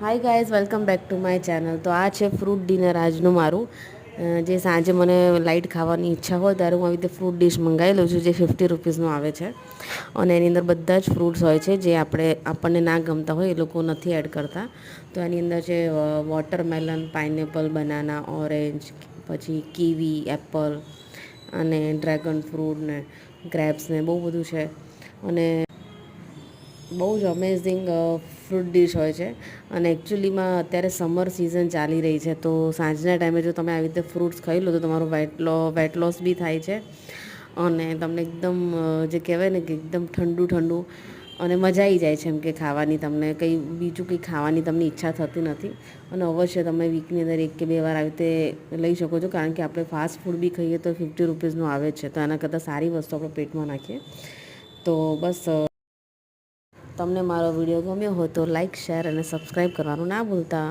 Hi guys, welcome back to my channel. તો આ છે ફ્રૂટ ડિનર આજનું મારું. જે સાંજે મને લાઇટ ખાવાની ઈચ્છા હોય ત્યારે હું આવી રીતે ફ્રૂટ ડીશ મંગાવી લઉં છું, જે 50 રૂપીસનું આવે છે. અને એની અંદર બધા જ ફ્રૂટ્સ હોય છે જે આપણને ના ગમતા હોય એ લોકો નથી એડ કરતા. તો એની અંદર છે વોટરમેલન, પાઇનેપલ, બનાના, ઓરેન્જ, પછી કીવી, એપલ અને ડ્રેગન ફ્રૂટ ને ગ્રેપ્સ ને બહુ બધું છે. અને બહુ જ અમેઝિંગ ફ્રૂટ ડીશ હોય છે. અને એકચ્યુઅલીમાં અત્યારે સમર સિઝન ચાલી રહી છે, તો સાંજના ટાઈમે જો તમે આવી રીતે ફ્રૂટ્સ ખાઈ લો તો તમારું વેટ લોસ બી થાય છે. અને તમને એકદમ જે કહેવાય ને કે એકદમ ઠંડુ ઠંડુ અને મજા આવી જાય છે. એમ કે ખાવાની તમને કંઈ બીજું કંઈ ખાવાની તમને ઈચ્છા થતી નથી. અને અવશ્ય તમે વીકની અંદર 1 કે 2 વાર આવી રીતે લઈ શકો છો, કારણ કે આપણે ફાસ્ટ ફૂડ બી ખાઈએ તો 50 રૂપીસનું આવે જ છે. તો એના કરતાં સારી વસ્તુ આપણે પેટમાં નાખીએ. તો બસ, તમને મારો વિડીયો ગમ્યો હોય તો લાઇક, શેર અને સબસ્ક્રાઈબ કરવાનું ના ભૂલતા.